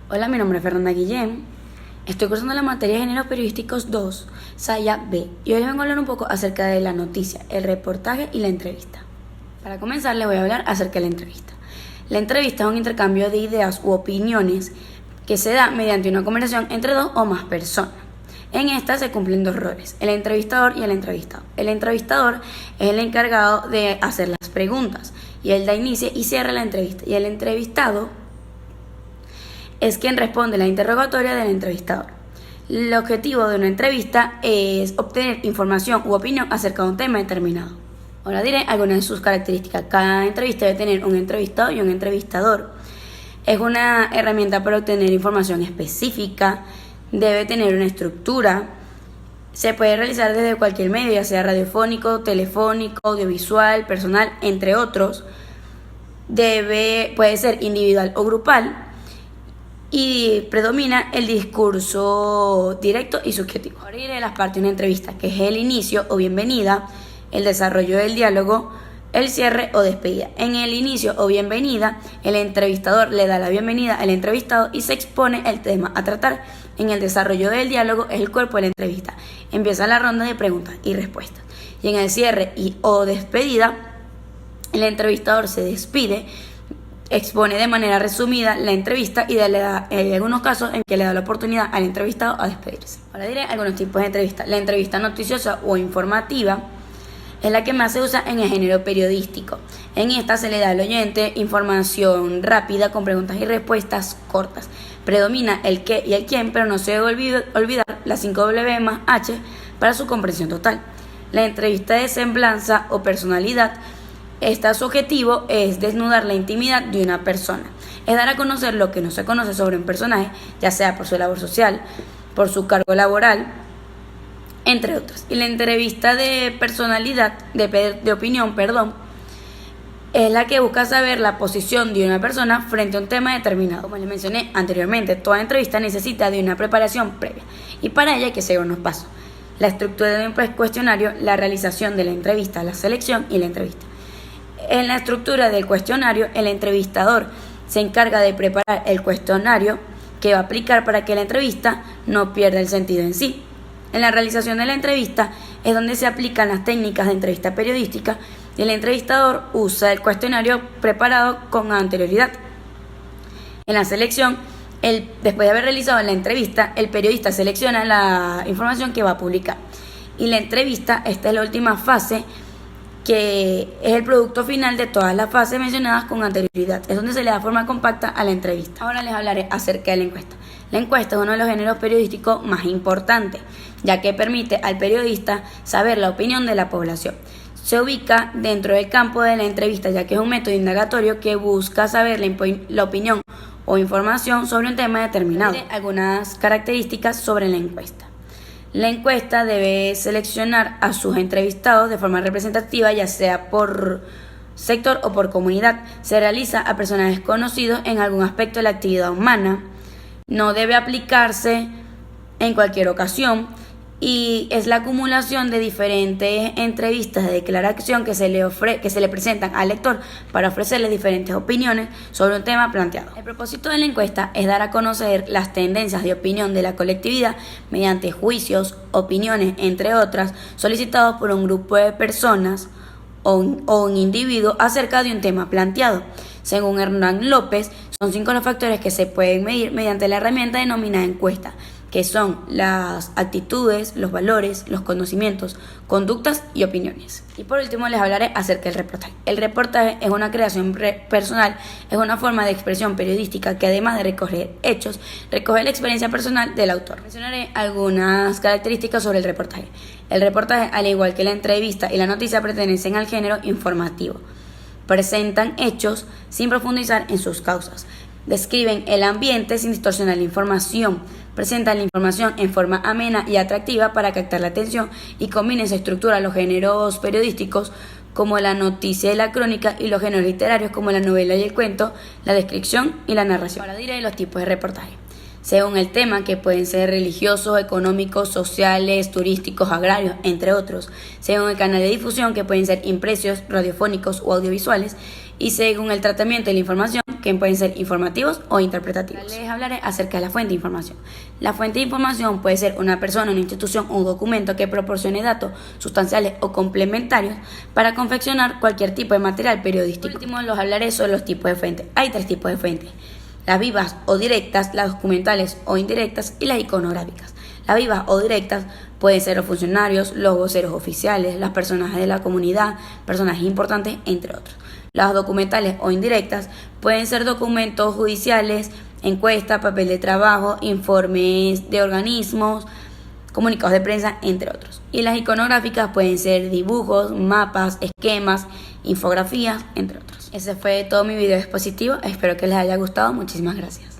Hola, mi nombre es Fernanda Guillén. Estoy cursando la materia de Géneros Periodísticos 2, Saya B. Y hoy les vengo a hablar un poco acerca de la noticia, el reportaje y la entrevista. Para comenzar, les voy a hablar acerca de la entrevista. La entrevista es un intercambio de ideas u opiniones que se da mediante una conversación entre dos o más personas. En esta se cumplen dos roles, el entrevistador y el entrevistado. El entrevistador es el encargado de hacer las preguntas y él da inicio y cierra la entrevista. Y el entrevistado es quien responde la interrogatoria del entrevistador. El objetivo de una entrevista es obtener información u opinión acerca de un tema determinado. Ahora diré algunas de sus características. Cada entrevista debe tener un entrevistado y un entrevistador. Es una herramienta para obtener información específica, debe tener una estructura, se puede realizar desde cualquier medio, ya sea radiofónico, telefónico, audiovisual, personal, entre otros. Puede ser individual o grupal. Y predomina el discurso directo y subjetivo. Ahora iré a las partes de una entrevista, que es el inicio o bienvenida, el desarrollo del diálogo, el cierre o despedida. En el inicio o bienvenida, el entrevistador le da la bienvenida al entrevistado y se expone el tema a tratar. En el desarrollo del diálogo es el cuerpo de la entrevista. Empieza la ronda de preguntas y respuestas. Y en el cierre o despedida, el entrevistador se despide, expone de manera resumida la entrevista y hay algunos casos en que le da la oportunidad al entrevistado a despedirse. Ahora diré algunos tipos de entrevistas. La entrevista noticiosa o informativa es la que más se usa en el género periodístico. En esta se le da al oyente información rápida con preguntas y respuestas cortas. Predomina el qué y el quién, pero no se debe olvidar las 5W más H para su comprensión total. La entrevista de semblanza o personalidad, su objetivo es desnudar la intimidad de una persona, es dar a conocer lo que no se conoce sobre un personaje, ya sea por su labor social, por su cargo laboral, entre otros. Y la entrevista de personalidad, de opinión, es la que busca saber la posición de una persona frente a un tema determinado. Como les mencioné anteriormente, toda entrevista necesita de una preparación previa y para ella hay que seguir unos pasos: la estructura de un cuestionario, la realización de la entrevista, la selección y la entrevista. En la estructura del cuestionario, el entrevistador se encarga de preparar el cuestionario que va a aplicar para que la entrevista no pierda el sentido en sí. En la realización de la entrevista es donde se aplican las técnicas de entrevista periodística y el entrevistador usa el cuestionario preparado con anterioridad. En la selección, después de haber realizado la entrevista, el periodista selecciona la información que va a publicar. Y la entrevista, esta es la última fase, que es el producto final de todas las fases mencionadas con anterioridad. Es donde se le da forma compacta a la entrevista. Ahora les hablaré acerca de la encuesta. La encuesta es uno de los géneros periodísticos más importantes, ya que permite al periodista saber la opinión de la población. Se ubica dentro del campo de la entrevista, ya que es un método indagatorio que busca saber la opinión o información sobre un tema determinado. Algunas características sobre la encuesta. La encuesta debe seleccionar a sus entrevistados de forma representativa, ya sea por sector o por comunidad. Se realiza a personajes conocidos en algún aspecto de la actividad humana. No debe aplicarse en cualquier ocasión y es la acumulación de diferentes entrevistas de declaración que se le presentan al lector para ofrecerle diferentes opiniones sobre un tema planteado. El propósito de la encuesta es dar a conocer las tendencias de opinión de la colectividad mediante juicios, opiniones, entre otras, solicitados por un grupo de personas o un individuo acerca de un tema planteado. Según Hernán López, son 5 los factores que se pueden medir mediante la herramienta denominada encuesta, que son las actitudes, los valores, los conocimientos, conductas y opiniones. Y por último les hablaré acerca del reportaje. El reportaje es una creación personal, es una forma de expresión periodística que además de recoger hechos, recoge la experiencia personal del autor. Mencionaré algunas características sobre el reportaje. El reportaje, al igual que la entrevista y la noticia, pertenecen al género informativo. Presentan hechos sin profundizar en sus causas. Describen el ambiente sin distorsionar la información. Presentan la información en forma amena y atractiva para captar la atención y combina en su estructura los géneros periodísticos como la noticia y la crónica y los géneros literarios como la novela y el cuento, la descripción y la narración. Ahora diré los tipos de reportaje. Según el tema, que pueden ser religiosos, económicos, sociales, turísticos, agrarios, entre otros. Según el canal de difusión, que pueden ser impresos, radiofónicos o audiovisuales. y según el tratamiento de la información, que pueden ser informativos o interpretativos. Les hablaré acerca de la fuente de información. La fuente de información puede ser una persona, una institución o un documento que proporcione datos sustanciales o complementarios para confeccionar cualquier tipo de material periodístico. Por último, les hablaré sobre los tipos de fuentes. Hay 3 tipos de fuentes: las vivas o directas, las documentales o indirectas y las iconográficas. Las vivas o directas pueden ser los funcionarios, los voceros oficiales, las personas de la comunidad, personajes importantes, entre otros. Las documentales o indirectas pueden ser documentos judiciales, encuestas, papel de trabajo, informes de organismos, comunicados de prensa, entre otros. Y las iconográficas pueden ser dibujos, mapas, esquemas, infografías, entre otros. Ese fue todo mi video expositivo. Espero que les haya gustado. Muchísimas gracias.